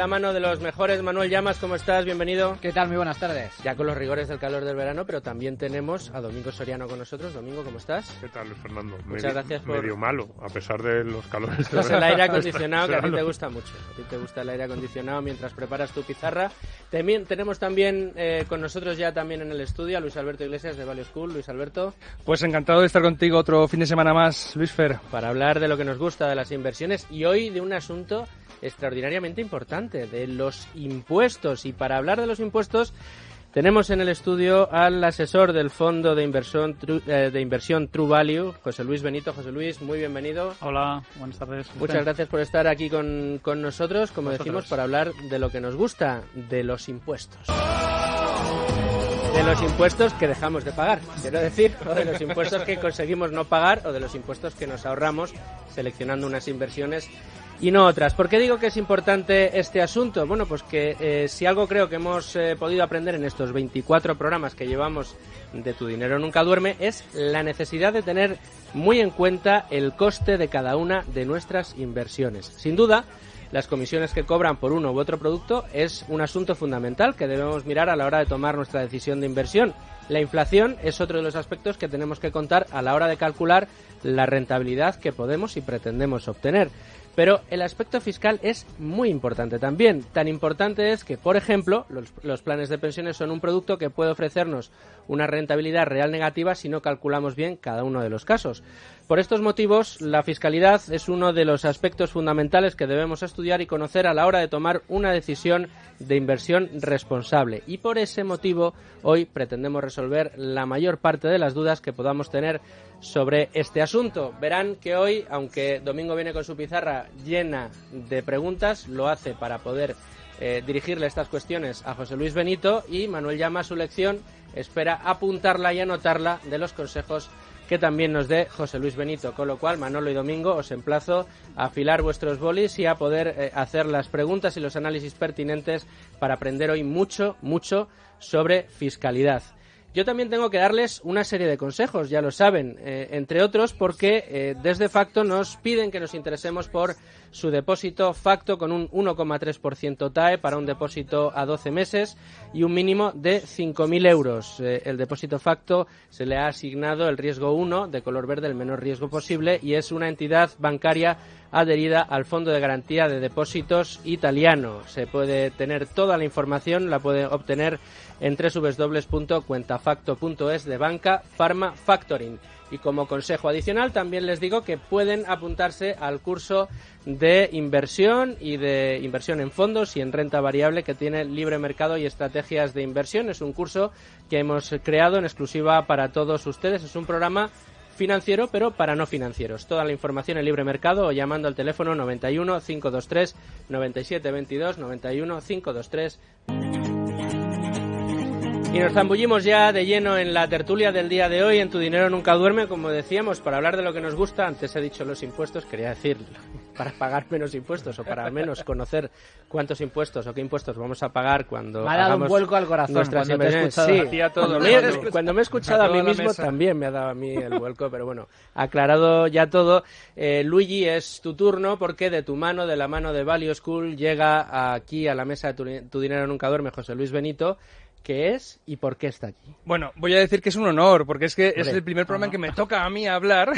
La mano de los mejores. Manuel Llamas, ¿cómo estás? Bienvenido. ¿Qué tal? Muy buenas tardes. Ya con los rigores del calor del verano, pero también tenemos a Domingo Soriano con nosotros. Domingo, ¿cómo estás? ¿Qué tal, Luis Fernando? Muchas gracias por... Medio malo, a pesar de los calores. Estás el aire acondicionado, que a ti te gusta mucho. A ti te gusta el aire acondicionado mientras preparas tu pizarra. Tenemos también con nosotros ya también en el estudio a Luis Alberto Iglesias de Value School. Luis Alberto. Pues encantado de estar contigo otro fin de semana más, Luis Fer. Para hablar de lo que nos gusta de las inversiones y hoy de un asunto extraordinariamente importante, de los impuestos. Y para hablar de los impuestos tenemos en el estudio al asesor del fondo de inversión True Value, José Luis Benito. José Luis, muy bienvenido. Hola, buenas tardes. Muchas gracias por estar aquí con nosotros, como decimos, para hablar de lo que nos gusta, de los impuestos. De los impuestos que dejamos de pagar, quiero decir, o de los impuestos que conseguimos no pagar, o de los impuestos que nos ahorramos seleccionando unas inversiones y no otras. ¿Por qué digo que es importante este asunto? Bueno, pues que si algo creo que hemos podido aprender en estos 24 programas que llevamos de Tu Dinero Nunca Duerme es la necesidad de tener muy en cuenta el coste de cada una de nuestras inversiones. Sin duda, las comisiones que cobran por uno u otro producto es un asunto fundamental que debemos mirar a la hora de tomar nuestra decisión de inversión. La inflación es otro de los aspectos que tenemos que contar a la hora de calcular la rentabilidad que podemos y pretendemos obtener. Pero el aspecto fiscal es muy importante también. Tan importante es que, por ejemplo, los planes de pensiones son un producto que puede ofrecernos una rentabilidad real negativa si no calculamos bien cada uno de los casos. Por estos motivos, la fiscalidad es uno de los aspectos fundamentales que debemos estudiar y conocer a la hora de tomar una decisión de inversión responsable. Y por ese motivo, hoy pretendemos resolver la mayor parte de las dudas que podamos tener sobre este asunto. Verán que hoy, aunque Domingo viene con su pizarra llena de preguntas, lo hace para poder dirigirle estas cuestiones a José Luis Benito, y Manuel Llama, su lección, espera apuntarla y anotarla de los consejos que también nos dé José Luis Benito, con lo cual Manolo y Domingo os emplazo a afilar vuestros bolis y a poder hacer las preguntas y los análisis pertinentes para aprender hoy mucho sobre fiscalidad. Yo también tengo que darles una serie de consejos, ya lo saben, entre otros porque desde Facto nos piden que nos interesemos por su depósito Facto con un 1,3% TAE para un depósito a 12 meses y un mínimo de 5.000 euros. El depósito Facto se le ha asignado el riesgo 1, de color verde, el menor riesgo posible, y es una entidad bancaria adherida al Fondo de Garantía de Depósitos italiano. Se puede tener toda la información, la puede obtener en www.cuentafacto.es de Banca Pharma Factoring. Y como consejo adicional también les digo que pueden apuntarse al curso de inversión y de inversión en fondos y en renta variable que tiene Libre Mercado y Estrategias de Inversión. Es un curso que hemos creado en exclusiva para todos ustedes. Es un programa financiero, pero para no financieros. Toda la información en Libre Mercado o llamando al teléfono 91 523 9722, 91 523. Y nos zambullimos ya de lleno en la tertulia del día de hoy, en Tu Dinero Nunca Duerme, como decíamos, para hablar de lo que nos gusta. Antes he dicho los impuestos, quería decir para pagar menos impuestos o para al menos conocer cuántos impuestos o qué impuestos vamos a pagar cuando me ha dado un vuelco al corazón nuestras cuando te he inversiones. Sí, cuando me he escuchado a mí mismo también me ha dado a mí el vuelco, pero bueno, aclarado ya todo. Luigi, es tu turno porque de tu mano, de la mano de Value School, llega aquí a la mesa de Tu Dinero Nunca Duerme José Luis Benito. ¿Qué es y por qué está aquí? Bueno, voy a decir que es un honor, porque es que es el primer programa en que me toca a mí hablar.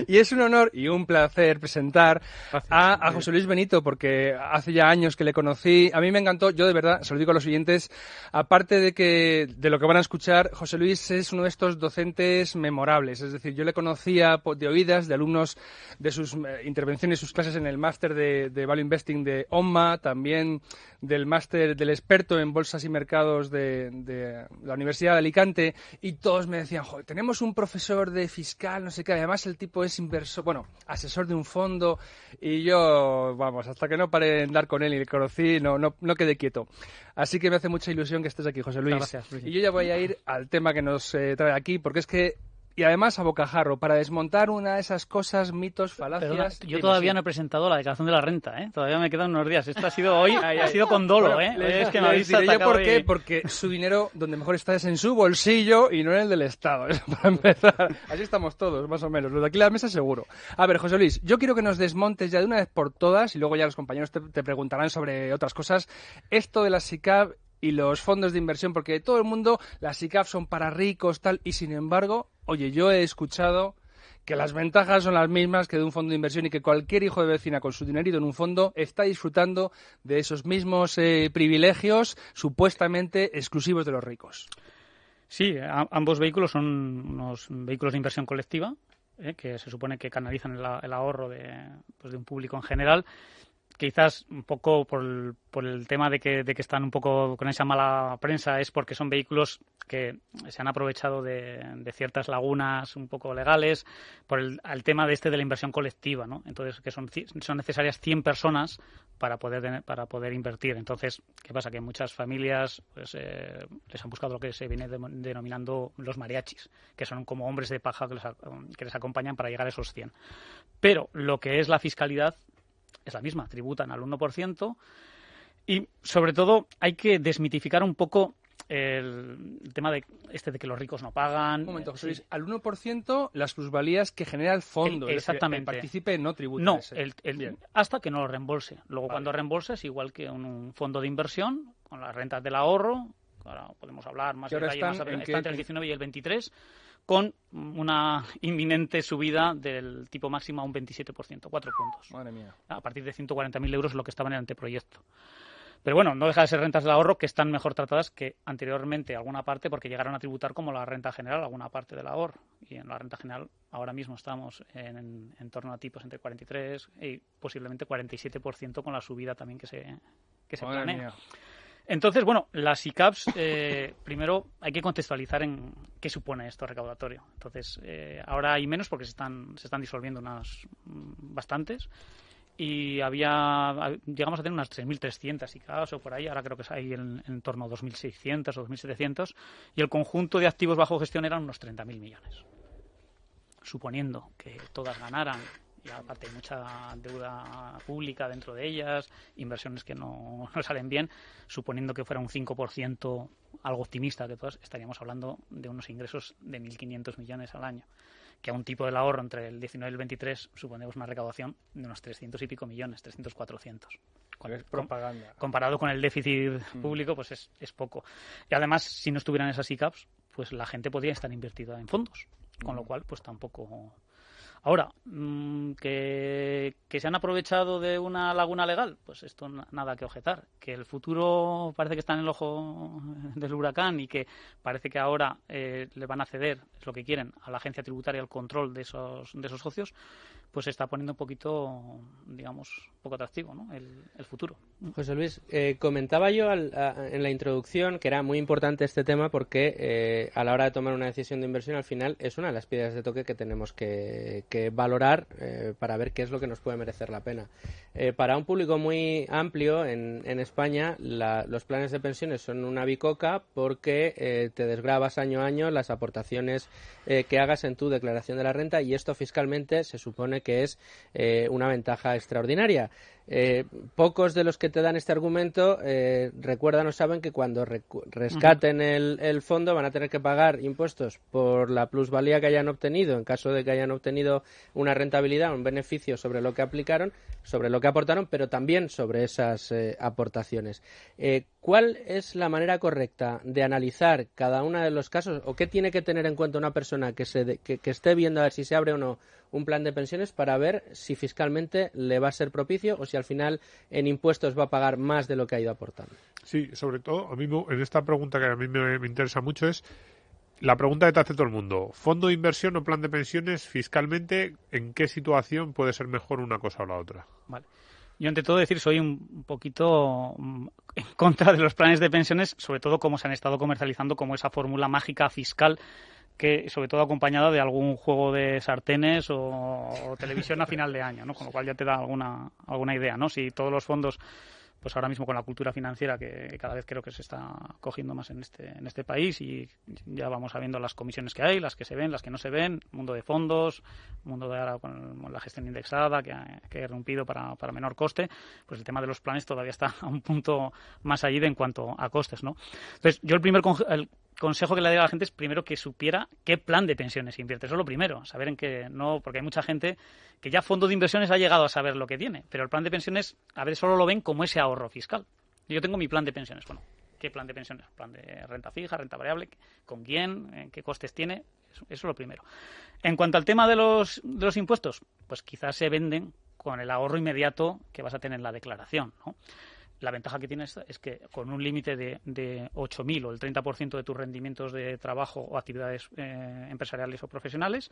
Y es un honor y un placer presentar a José Luis Benito, porque hace ya años que le conocí. A mí me encantó, yo de verdad, se lo digo a los oyentes, aparte de lo que van a escuchar, José Luis es uno de estos docentes memorables. Es decir, yo le conocía de oídas, de alumnos de sus intervenciones, sus clases en el máster de Value Investing de OMMA, también del máster del experto en bolsas y mercados de la Universidad de Alicante, y todos me decían, joder, tenemos un profesor de fiscal, no sé qué, además el tipo es inversor, bueno, asesor de un fondo, y yo, vamos, hasta que no paré de andar con él y le conocí, no quedé quieto. Así que me hace mucha ilusión que estés aquí, José Luis. Gracias, Luis. Y yo ya voy a ir al tema que nos trae aquí, porque es que y además a bocajarro, para desmontar una de esas cosas, mitos, falacias... Perdona, yo todavía no he presentado la declaración de la renta, ¿eh? Todavía me quedan unos días. Esto ha sido hoy, ha sido con dolo, bueno, ¿eh? Es que me les habéis diré yo por qué, y... porque su dinero donde mejor está es en su bolsillo y no en el del Estado, eso para empezar. Así estamos todos, más o menos, los de aquí a la mesa seguro. A ver, José Luis, yo quiero que nos desmontes ya de una vez por todas, y luego ya los compañeros te preguntarán sobre otras cosas, esto de las SICAV y los fondos de inversión, porque todo el mundo, las SICAV son para ricos, tal, y sin embargo, oye, yo he escuchado que las ventajas son las mismas que de un fondo de inversión y que cualquier hijo de vecina con su dinerito en un fondo está disfrutando de esos mismos privilegios supuestamente exclusivos de los ricos. Sí, ambos vehículos son unos vehículos de inversión colectiva, que se supone que canalizan el ahorro de un público en general. Quizás un poco por el tema de que están un poco con esa mala prensa es porque son vehículos que se han aprovechado de ciertas lagunas un poco legales por el tema de la inversión colectiva, ¿no? Entonces, que son necesarias 100 personas para poder invertir. Entonces, ¿qué pasa? Que muchas familias pues, les han buscado lo que se viene denominando los mariachis, que son como hombres de paja que les acompañan para llegar a esos 100. Pero lo que es la fiscalidad es la misma, tributan al 1% y, sobre todo, hay que desmitificar un poco el tema de que los ricos no pagan. Un momento, José Luis, al 1% las plusvalías que genera el fondo. Exactamente. El partícipe no tributa. No, hasta que no lo reembolse. Luego, cuando reembolse, es igual que un fondo de inversión, con las rentas del ahorro. Ahora podemos hablar más en detalle, está entre el 19 y el 23, con una inminente subida del tipo máximo a un 27%, 4 puntos. Madre mía. A partir de 140.000 euros lo que estaba en el anteproyecto. Pero bueno, no deja de ser rentas del ahorro que están mejor tratadas que anteriormente alguna parte, porque llegaron a tributar como la renta general alguna parte del ahorro. Y en la renta general ahora mismo estamos en torno a tipos entre 43 y posiblemente 47% con la subida también que se planea. Mía. Entonces, bueno, las SICAVs, primero hay que contextualizar en qué supone esto recaudatorio. Entonces, ahora hay menos porque se están disolviendo unas bastantes y llegamos a tener unas 3.300 SICAVs o por ahí, ahora creo que hay en torno a 2.600 o 2.700 y el conjunto de activos bajo gestión eran unos 30.000 millones. Suponiendo que todas ganaran, y aparte hay mucha deuda pública dentro de ellas, inversiones que no salen bien, suponiendo que fuera un 5% algo optimista que todas, estaríamos hablando de unos ingresos de 1.500 millones al año, que a un tipo del ahorro entre el 19 y el 23 suponemos una recaudación de unos 300 y pico millones, 300, 400. Propaganda. Comparado con el déficit público, pues es poco. Y además, si no estuvieran esas ICAPs, pues la gente podría estar invertida en fondos, con lo cual, pues tampoco... Ahora, que se han aprovechado de una laguna legal, pues esto nada que objetar. Que el futuro parece que está en el ojo del huracán y que parece que ahora le van a ceder, es lo que quieren, a la agencia tributaria el control de esos socios, pues se está poniendo un poquito, digamos, poco atractivo, ¿no? El futuro. José Luis, comentaba yo en la introducción que era muy importante este tema porque a la hora de tomar una decisión de inversión al final es una de las piedras de toque que tenemos que valorar para ver qué es lo que nos puede merecer la pena. Para un público muy amplio en España los planes de pensiones son una bicoca porque te desgravas año a año las aportaciones que hagas en tu declaración de la renta y esto fiscalmente se supone que es una ventaja extraordinaria. Pocos de los que te dan este argumento recuerdan o saben que cuando rescaten el fondo van a tener que pagar impuestos por la plusvalía que hayan obtenido en caso de que hayan obtenido una rentabilidad, un beneficio sobre lo que aplicaron, sobre lo que aportaron, pero también sobre esas aportaciones. ¿Cuál es la manera correcta de analizar cada uno de los casos o qué tiene que tener en cuenta una persona que esté viendo a ver si se abre o no un plan de pensiones para ver si fiscalmente le va a ser propicio o si al final en impuestos va a pagar más de lo que ha ido aportando? Sí, sobre todo, a mí en esta pregunta que a mí me interesa mucho es la pregunta que te hace todo el mundo. ¿Fondo de inversión o plan de pensiones fiscalmente en qué situación puede ser mejor una cosa o la otra? Vale. Yo, ante todo, soy un poquito en contra de los planes de pensiones, sobre todo como se han estado comercializando como esa fórmula mágica fiscal que, sobre todo, acompañada de algún juego de sartenes o televisión a final de año, ¿no? Con lo cual ya te da alguna idea, ¿no? Si todos los fondos pues ahora mismo con la cultura financiera que cada vez creo que se está cogiendo más en este país, y ya vamos sabiendo las comisiones que hay, las que se ven, las que no se ven, mundo de fondos, mundo de ahora con la gestión indexada que ha irrumpido para menor coste, pues el tema de los planes todavía está a un punto más allí en cuanto a costes, ¿no? Entonces, yo el consejo que le daría a la gente es primero que supiera qué plan de pensiones invierte. Eso es lo primero, saber en qué no, porque hay mucha gente que ya fondo de inversiones ha llegado a saber lo que tiene, pero el plan de pensiones a veces solo lo ven como ese ahorro fiscal. Yo tengo mi plan de pensiones. Bueno, ¿qué plan de pensiones? Plan de renta fija, renta variable, ¿con quién? ¿Qué costes tiene? Eso es lo primero. En cuanto al tema de los impuestos, pues quizás se venden con el ahorro inmediato que vas a tener en la declaración, ¿no? La ventaja que tienes es que con un límite de 8.000 o el 30% de tus rendimientos de trabajo o actividades empresariales o profesionales,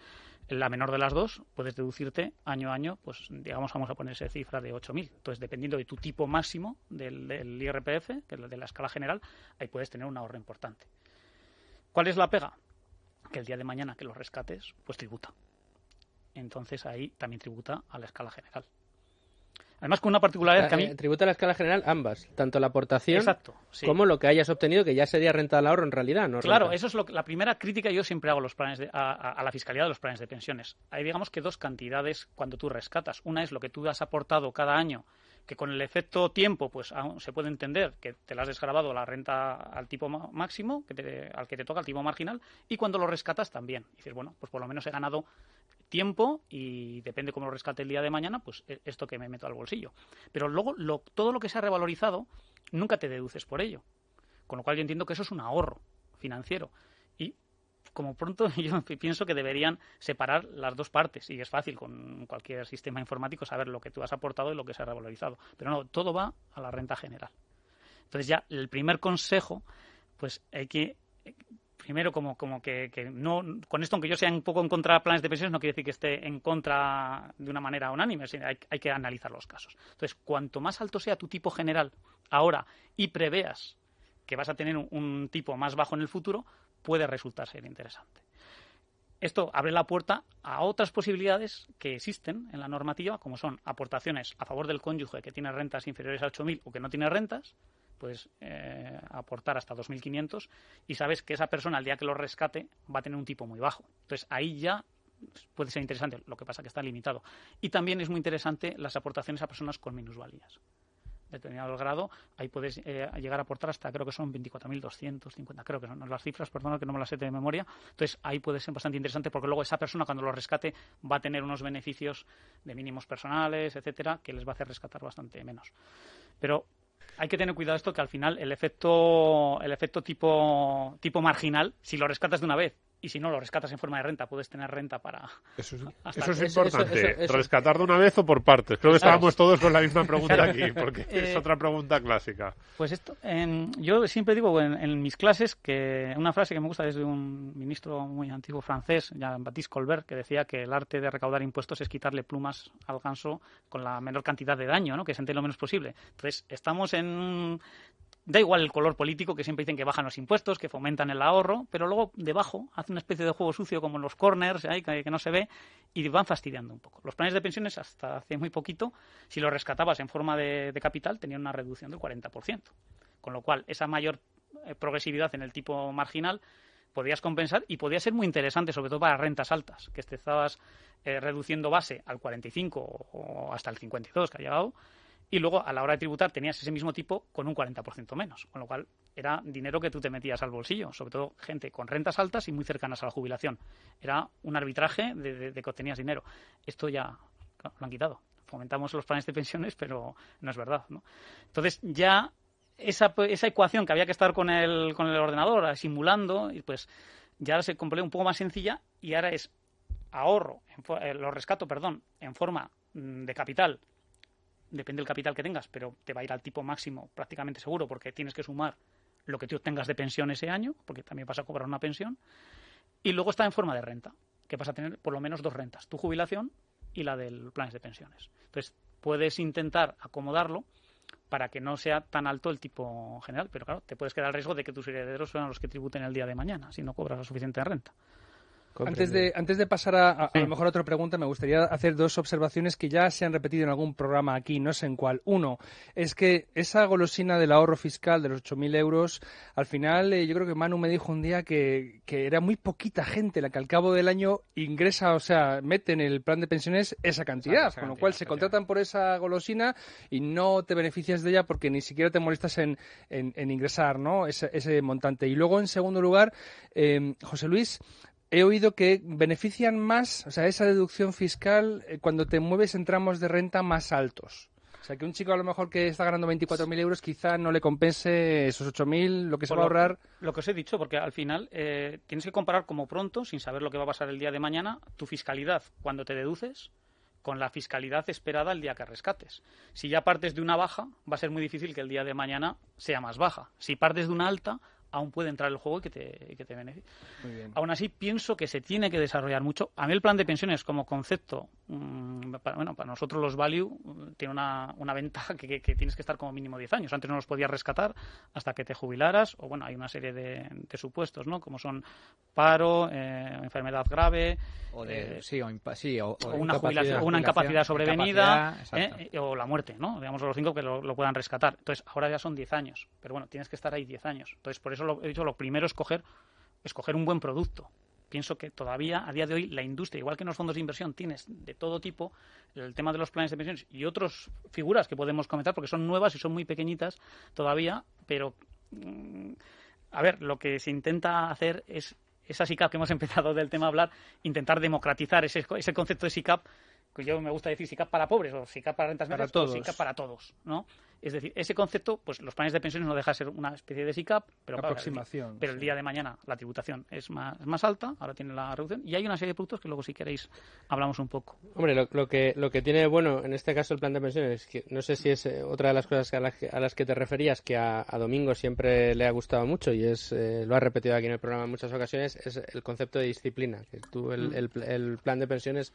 la menor de las dos, puedes deducirte año a año, pues digamos, vamos a poner esa cifra de 8.000. Entonces, dependiendo de tu tipo máximo del IRPF, que es el de la escala general, ahí puedes tener un ahorro importante. ¿Cuál es la pega? Que el día de mañana que los rescates, pues tributa. Entonces, ahí también tributa a la escala general. Además, con una particularidad que a mí... Tributa a la escala general ambas, tanto la aportación Exacto, sí, como lo que hayas obtenido, que ya sería renta del ahorro en realidad, ¿no? Claro, renta. eso es la primera crítica que yo siempre hago a los planes a la fiscalidad de los planes de pensiones. Hay, digamos, que dos cantidades cuando tú rescatas. Una es lo que tú has aportado cada año, que con el efecto tiempo pues aún se puede entender que te la has desgravado la renta al tipo máximo, al que te toca, al tipo marginal, y cuando lo rescatas también. Y dices, bueno, pues por lo menos he ganado tiempo y depende cómo lo rescate el día de mañana, pues esto que me meto al bolsillo. Pero luego todo lo que se ha revalorizado nunca te deduces por ello. Con lo cual yo entiendo que eso es un ahorro financiero. Y como pronto yo pienso que deberían separar las dos partes. Y es fácil con cualquier sistema informático saber lo que tú has aportado y lo que se ha revalorizado. Pero no, todo va a la renta general. Entonces ya el primer consejo, pues hay que... Primero, como que no, con esto, aunque yo sea un poco en contra de planes de pensiones, no quiere decir que esté en contra de una manera unánime, sino hay que analizar los casos. Entonces, cuanto más alto sea tu tipo general ahora y preveas que vas a tener un tipo más bajo en el futuro, puede resultar ser interesante. Esto abre la puerta a otras posibilidades que existen en la normativa, como son aportaciones a favor del cónyuge que tiene rentas inferiores a 8.000 o que no tiene rentas. Puedes aportar hasta 2.500 y sabes que esa persona al día que lo rescate va a tener un tipo muy bajo. Entonces ahí ya puede ser interesante, lo que pasa que está limitado. Y también es muy interesante las aportaciones a personas con minusvalías. De determinado grado, ahí puedes llegar a aportar hasta, creo que son 24.250, creo que son las cifras, perdona que no me las sé de memoria. Entonces ahí puede ser bastante interesante porque luego esa persona cuando lo rescate va a tener unos beneficios de mínimos personales, etcétera, que les va a hacer rescatar bastante menos. Pero hay que tener cuidado esto, que al final el efecto tipo marginal, si lo rescatas de una vez y si no lo rescatas en forma de renta, puedes tener renta para... Eso es importante. ¿Rescatar de una vez o por partes? Creo que estábamos todos con la misma pregunta aquí, porque es otra pregunta clásica. Pues esto, yo siempre digo en mis clases que una frase que me gusta es de un ministro muy antiguo francés, Jean-Baptiste Colbert, que decía que el arte de recaudar impuestos es quitarle plumas al ganso con la menor cantidad de daño, ¿no? Que se entere lo menos posible. Entonces, estamos en... Da igual el color político, que siempre dicen que bajan los impuestos, que fomentan el ahorro, pero luego debajo hacen una especie de juego sucio como en los corners, que no se ve, y van fastidiando un poco. Los planes de pensiones, hasta hace muy poquito, si los rescatabas en forma de capital, tenían una reducción del 40%. Con lo cual, esa mayor progresividad en el tipo marginal podías compensar y podía ser muy interesante, sobre todo para rentas altas, que te estabas reduciendo base al 45 o hasta el 52 que ha llegado, y luego a la hora de tributar tenías ese mismo tipo con un 40% menos, con lo cual era dinero que tú te metías al bolsillo, sobre todo gente con rentas altas y muy cercanas a la jubilación. Era un arbitraje de que obtenías dinero. Esto ya lo han quitado. Fomentamos los planes de pensiones, pero no es verdad, ¿no? Entonces ya esa ecuación que había que estar con el ordenador simulando, pues ya se compone un poco más sencilla y ahora es ahorro, lo rescato, en forma de capital. Depende del capital que tengas, pero te va a ir al tipo máximo prácticamente seguro porque tienes que sumar lo que tú tengas de pensión ese año, porque también vas a cobrar una pensión. Y luego está en forma de renta, que vas a tener por lo menos dos rentas, tu jubilación y la del planes de pensiones. Entonces, puedes intentar acomodarlo para que no sea tan alto el tipo general, pero claro, te puedes quedar al riesgo de que tus herederos sean los que tributen el día de mañana, si no cobras la suficiente renta. Antes de pasar a lo mejor a otra pregunta, me gustaría hacer 2 observaciones que ya se han repetido en algún programa aquí, no sé en cuál. Uno, es que esa golosina del ahorro fiscal de los 8.000 euros, al final yo creo que Manu me dijo un día que era muy poquita gente la que al cabo del año ingresa, o sea, mete en el plan de pensiones esa cantidad, con lo cual se contratan por esa golosina y no te beneficias de ella porque ni siquiera te molestas en ingresar, ¿no? ese montante. Y luego, en segundo lugar, José Luis, he oído que benefician más, o sea, esa deducción fiscal cuando te mueves en tramos de renta más altos. O sea, que un chico a lo mejor que está ganando 24.000 euros quizá no le compense esos 8.000, lo que se va a ahorrar. Lo que os he dicho, porque al final tienes que comparar como pronto, sin saber lo que va a pasar el día de mañana, tu fiscalidad cuando te deduces con la fiscalidad esperada el día que rescates. Si ya partes de una baja, va a ser muy difícil que el día de mañana sea más baja. Si partes de una alta, aún puede entrar el juego y que te beneficie. Muy bien. Aún así, pienso que se tiene que desarrollar mucho. A mí el plan de pensiones como concepto, para nosotros los value, tiene una ventaja que tienes que estar como mínimo 10 años. Antes no los podías rescatar hasta que te jubilaras, o bueno, hay una serie de supuestos, ¿no? Como son paro, enfermedad grave, o una jubilación, o una incapacidad sobrevenida, o la muerte, ¿no? Digamos los 5 que lo puedan rescatar. Entonces, ahora ya son 10 años, pero bueno, tienes que estar ahí 10 años. Entonces, por eso he dicho, lo primero es escoger un buen producto. Pienso que todavía, a día de hoy, la industria, igual que en los fondos de inversión, tienes de todo tipo, el tema de los planes de pensiones y otras figuras que podemos comentar, porque son nuevas y son muy pequeñitas todavía, pero, a ver, lo que se intenta hacer es esa SICAP que hemos empezado del tema a hablar, intentar democratizar ese concepto de SICAP, que yo me gusta decir SICAP para pobres o SICAP para rentas medias o SICAP para todos, ¿no? Es decir, ese concepto, pues los planes de pensiones no deja de ser una especie de SICAP, pero aproximación. Pero el día de mañana la tributación es más alta, ahora tiene la reducción, y hay una serie de productos que luego, si queréis, hablamos un poco. Hombre, lo que tiene bueno en este caso el plan de pensiones, que no sé si es otra de las cosas a las que te referías, que a Domingo siempre le ha gustado mucho y lo ha repetido aquí en el programa en muchas ocasiones, es el concepto de disciplina, que tú el plan de pensiones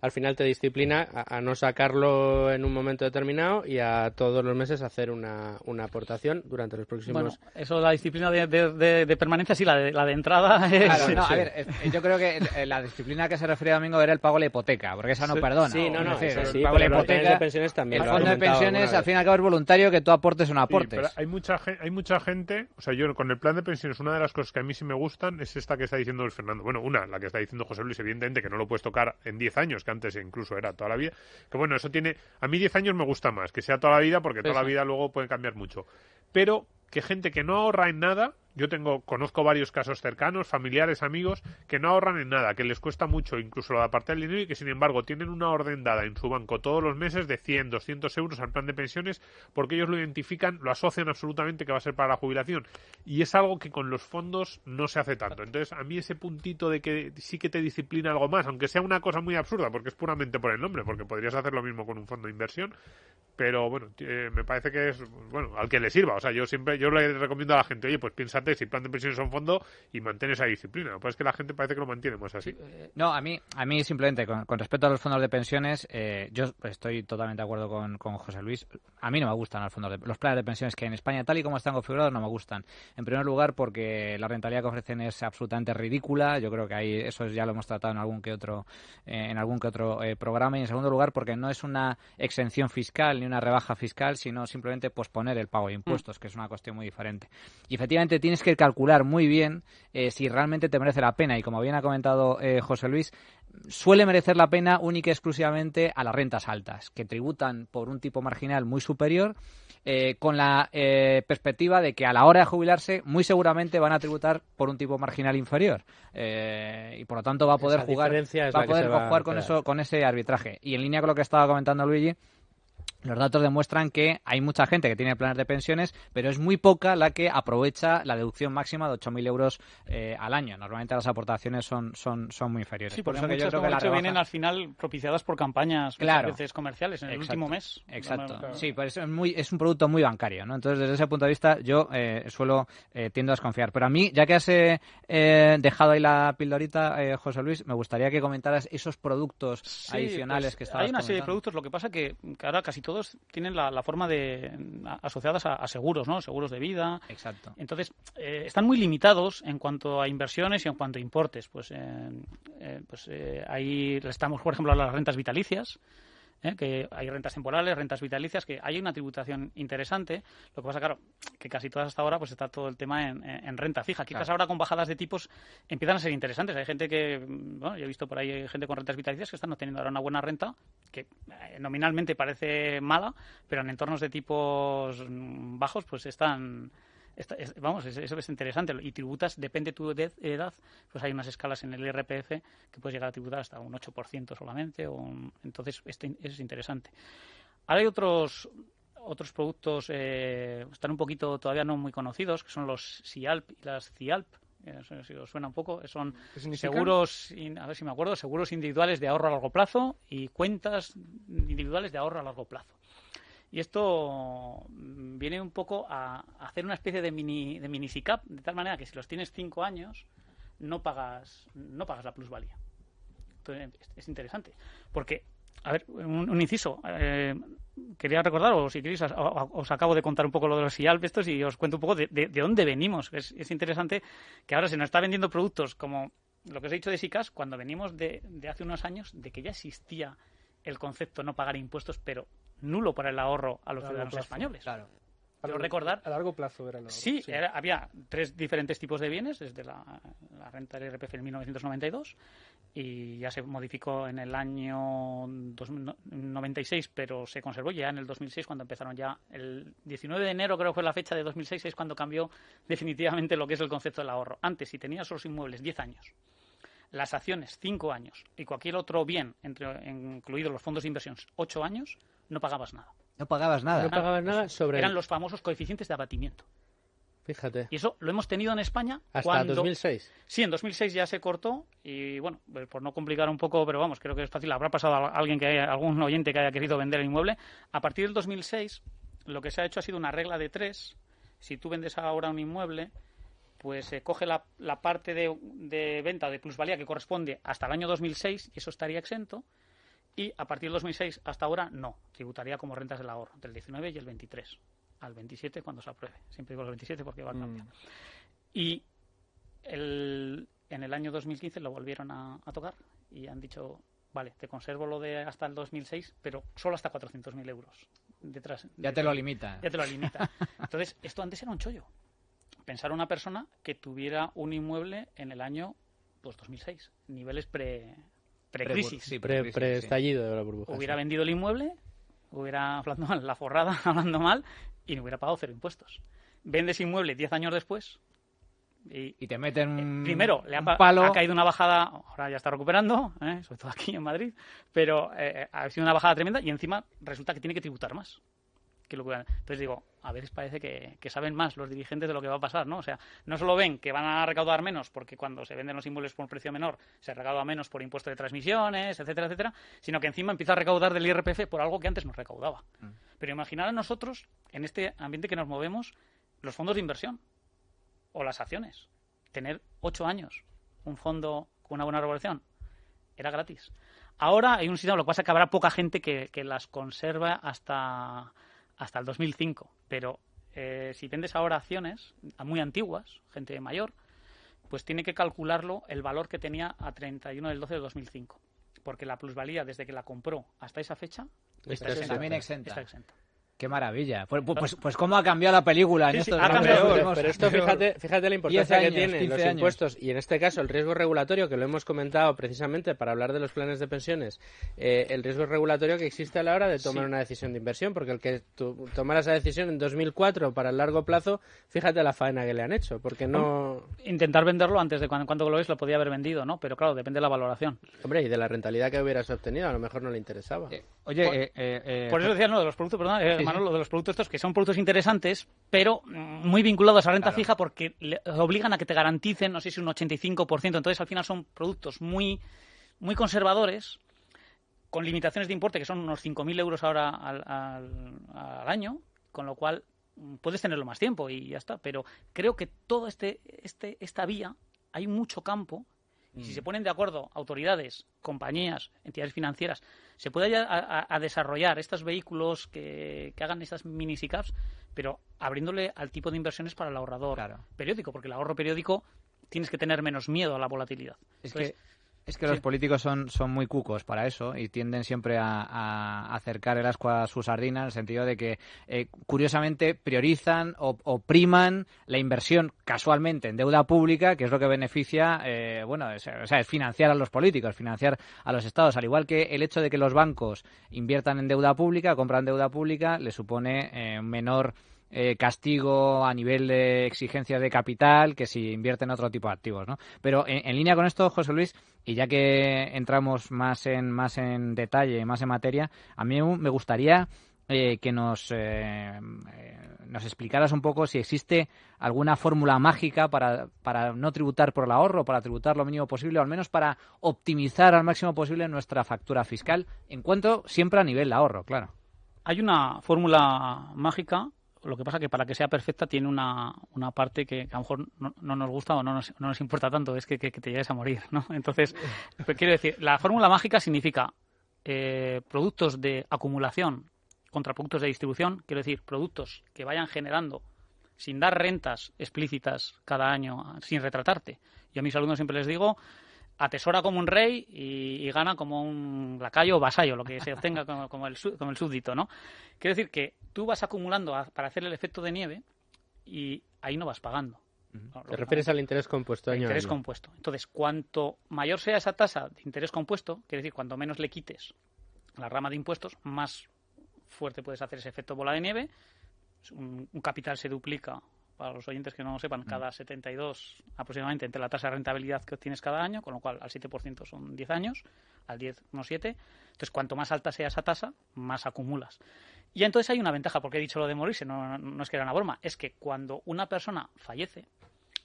al final te disciplina a no sacarlo en un momento determinado y a todos los meses hacer una aportación durante los próximos... Bueno, eso, la disciplina de permanencia, sí, la de entrada es... Claro, no, a ver, yo creo que la disciplina que se refería Domingo era el pago de la hipoteca, porque esa no perdona. Sí, no, es decir, eso sí, el pago de la hipoteca, hipoteca, de pensiones también, el fondo de pensiones, al fin y al cabo es voluntario que tú aportes o no aportes. Sí, pero hay mucha gente, o sea, yo con el plan de pensiones, una de las cosas que a mí sí me gustan es esta que está diciendo el Fernando. Bueno, la que está diciendo José Luis, evidentemente, que no lo puedes tocar en 10 años, que antes incluso era toda la vida, que bueno, eso tiene, a mí 10 años me gusta más, que sea toda la vida, porque toda la vida luego puede cambiar mucho, pero que gente que no ahorra en nada, yo conozco varios casos cercanos, familiares, amigos, que no ahorran en nada, que les cuesta mucho incluso lo de apartar el dinero y que sin embargo tienen una orden dada en su banco todos los meses de 100, 200 euros al plan de pensiones porque ellos lo identifican, lo asocian absolutamente que va a ser para la jubilación y es algo que con los fondos no se hace tanto. Entonces a mí ese puntito de que sí que te disciplina algo más, aunque sea una cosa muy absurda porque es puramente por el nombre, porque podrías hacer lo mismo con un fondo de inversión, pero bueno, me parece que es, bueno, al que le sirva. O sea, yo le recomiendo a la gente, oye, pues piénsate si el plan de pensiones es un fondo y mantén esa disciplina. Lo que pasa es que la gente parece que lo mantiene más así. No, a mí simplemente, con respecto a los fondos de pensiones, yo estoy totalmente de acuerdo con José Luis. A mí no me gustan los planes de pensiones que hay en España, tal y como están configurados, no me gustan. En primer lugar, porque la rentabilidad que ofrecen es absolutamente ridícula. Yo creo que eso ya lo hemos tratado en algún que otro programa. Y en segundo lugar, porque no es una exención fiscal ni una rebaja fiscal, sino simplemente posponer el pago de impuestos, que es una cuestión muy diferente. Y efectivamente tienes que calcular muy bien si realmente te merece la pena. Y como bien ha comentado José Luis, suele merecer la pena única y exclusivamente a las rentas altas, que tributan por un tipo marginal muy superior, con la perspectiva de que a la hora de jubilarse muy seguramente van a tributar por un tipo marginal inferior, y por lo tanto va a poder jugar con ese arbitraje. Y en línea con lo que estaba comentando Luigi, los datos demuestran que hay mucha gente que tiene planes de pensiones, pero es muy poca la que aprovecha la deducción máxima de 8.000 euros al año. Normalmente las aportaciones son muy inferiores. Sí, por eso muchas que vienen al final propiciadas por campañas veces comerciales en el último mes. Exacto. Sí, pues es un producto muy bancario, ¿no? Entonces, desde ese punto de vista, yo tiendo a desconfiar. Pero a mí, ya que has dejado ahí la pildorita, José Luis, me gustaría que comentaras esos productos adicionales que estabas comentando. Hay una serie de productos, lo que pasa que ahora casi todos tienen la forma asociadas a seguros, ¿no? Seguros de vida. Exacto. Entonces, están muy limitados en cuanto a inversiones y en cuanto a importes. Ahí estamos, por ejemplo, a las rentas vitalicias, que hay rentas temporales, rentas vitalicias, que hay una tributación interesante. Lo que pasa, claro, que casi todas hasta ahora pues está todo el tema en renta fija. Quizás ahora con bajadas de tipos empiezan a ser interesantes. Hay gente que, bueno, yo he visto por ahí gente con rentas vitalicias que están obteniendo ahora una buena renta, que nominalmente parece mala, pero en entornos de tipos bajos pues están... eso es interesante. Y tributas, depende tu edad, pues hay unas escalas en el IRPF que puedes llegar a tributar hasta un 8% solamente. Entonces, eso es interesante. Ahora hay otros productos, están un poquito todavía no muy conocidos, que son los SIALP y las CIALP. No sé si os suena un poco. Son seguros, a ver si me acuerdo, seguros individuales de ahorro a largo plazo y cuentas individuales de ahorro a largo plazo. Y esto viene un poco a hacer una especie de mini SICAP, de tal manera que si los tienes 5 años, no pagas la plusvalía. Entonces, es interesante. Porque, a ver, un inciso. Quería recordar, o si queréis, os acabo de contar un poco lo de los SIALP estos y os cuento un poco de dónde venimos. Es interesante que ahora se nos está vendiendo productos como lo que os he dicho de SICAS, cuando venimos de hace unos años, de que ya existía el concepto no pagar impuestos, pero nulo para el ahorro a los ciudadanos españoles. Claro. Quiero recordar... A largo plazo era el ahorro. Sí, había 3 diferentes tipos de bienes, desde la renta del IRPF en 1992, y ya se modificó en el año 96, pero se conservó ya en el 2006, cuando empezaron ya... El 19 de enero, creo que fue la fecha de 2006, es cuando cambió definitivamente lo que es el concepto del ahorro. Antes, si tenías los inmuebles 10 años, las acciones 5 años y cualquier otro bien, incluidos los fondos de inversión, 8 años, no pagabas nada. No pagabas nada. No pagabas nada sobre... Eran los famosos coeficientes de abatimiento. Fíjate. Y eso lo hemos tenido en España hasta 2006. Sí, en 2006 ya se cortó y, bueno, por no complicar un poco, pero vamos, creo que es fácil. Habrá pasado a algún oyente que haya querido vender el inmueble. A partir del 2006, lo que se ha hecho ha sido una regla de 3. Si tú vendes ahora un inmueble, pues se coge la parte de venta de plusvalía que corresponde hasta el año 2006 y eso estaría exento. Y a partir del 2006 hasta ahora no, tributaría como rentas del ahorro, del 19 y el 23, al 27 cuando se apruebe. Siempre digo el 27 porque va a cambiar. Y en el año 2015 lo volvieron a tocar y han dicho, vale, te conservo lo de hasta el 2006, pero solo hasta 400.000 euros. Ya te lo limita. Ya te lo limita. Entonces, esto antes era un chollo. Pensar una persona que tuviera un inmueble en el año 2006, niveles precrisis. Sí, pre-estallido de la burbuja. Hubiera vendido el inmueble, hubiera hablando mal, la forrada hablando mal, y no hubiera pagado 0 impuestos. Vendes inmueble 10 años después y te meten primero le palo. Ha caído una bajada, ahora ya está recuperando, sobre todo aquí en Madrid, pero ha sido una bajada tremenda y encima resulta que tiene que tributar más. Entonces digo, a veces parece que saben más los dirigentes de lo que va a pasar, ¿no? O sea, no solo ven que van a recaudar menos porque cuando se venden los inmuebles por un precio menor se recauda menos por impuesto de transmisiones, etcétera, etcétera, sino que encima empieza a recaudar del IRPF por algo que antes no recaudaba. Pero imaginar a nosotros, en este ambiente que nos movemos, los fondos de inversión o las acciones. Tener 8 años un fondo con una buena revaluación era gratis. Ahora hay un sistema, lo que pasa es que habrá poca gente que las conserva hasta el 2005, pero si vendes ahora acciones muy antiguas, gente mayor, pues tiene que calcularlo el valor que tenía a 31 del 12 de 2005, porque la plusvalía desde que la compró hasta esa fecha está también exenta. Está exenta. Qué maravilla. Pues cómo ha cambiado la película en estos ha cambiado, pero esto fíjate la importancia que tienen los impuestos y en este caso el riesgo regulatorio, que lo hemos comentado precisamente para hablar de los planes de pensiones, el riesgo regulatorio que existe a la hora de tomar una decisión de inversión, porque el que tomara esa decisión en 2004 para el largo plazo, fíjate la faena que le han hecho, porque no... Intentar venderlo antes de cuando lo ves lo podía haber vendido, ¿no? Pero claro, depende de la valoración. Hombre, y de la rentabilidad que hubieras obtenido, a lo mejor no le interesaba. Por eso decía, no, de los productos, perdón, Manolo, de los productos estos que son productos interesantes, pero muy vinculados a renta fija porque le obligan a que te garanticen, no sé si un 85%. Entonces, al final son productos muy, muy conservadores, con limitaciones de importe que son unos 5.000 euros ahora al año, con lo cual puedes tenerlo más tiempo y ya está. Pero creo que todo esta vía hay mucho campo Si se ponen de acuerdo autoridades, compañías, entidades financieras, se puede a desarrollar estos vehículos que hagan estas mini SICAVs, pero abriéndole al tipo de inversiones para el ahorrador periódico, porque el ahorro periódico tienes que tener menos miedo a la volatilidad. Es que los políticos son muy cucos para eso y tienden siempre a acercar el ascua a su sardina, en el sentido de que, curiosamente, priorizan o priman la inversión casualmente en deuda pública, que es lo que beneficia, es financiar a los políticos, financiar a los estados. Al igual que el hecho de que los bancos inviertan en deuda pública, compran deuda pública, le supone un menor castigo a nivel de exigencia de capital que si invierte en otro tipo de activos, ¿no? Pero en línea con esto, José Luis, y ya que entramos más en detalle, más en materia, a mí me gustaría que nos explicaras un poco si existe alguna fórmula mágica para no tributar por el ahorro, para tributar lo mínimo posible, o al menos para optimizar al máximo posible nuestra factura fiscal, en cuanto siempre a nivel de ahorro, claro. Hay una fórmula mágica. Lo que pasa que para que sea perfecta tiene una parte que a lo mejor no nos gusta o no nos importa tanto, es que te llegues a morir, ¿no? Entonces, pues quiero decir, la fórmula mágica significa productos de acumulación contra productos de distribución, quiero decir, productos que vayan generando sin dar rentas explícitas cada año, sin retratarte. Yo a mis alumnos siempre les digo, atesora como un rey y gana como un lacayo o vasallo, lo que se obtenga como el súbdito, ¿no? Quiero decir que tú vas acumulando para hacer el efecto de nieve y ahí no vas pagando. ¿Te refieres al interés compuesto? Interés compuesto. Entonces, cuanto mayor sea esa tasa de interés compuesto, quiere decir, cuanto menos le quites a la rama de impuestos, más fuerte puedes hacer ese efecto bola de nieve. Un capital se duplica, para los oyentes que no lo sepan, cada 72 aproximadamente entre la tasa de rentabilidad que obtienes cada año, con lo cual al 7% son 10 años, al 10 unos 7. Entonces, cuanto más alta sea esa tasa, más acumulas. Y entonces hay una ventaja, porque he dicho lo de morirse, no es que era una broma, es que cuando una persona fallece,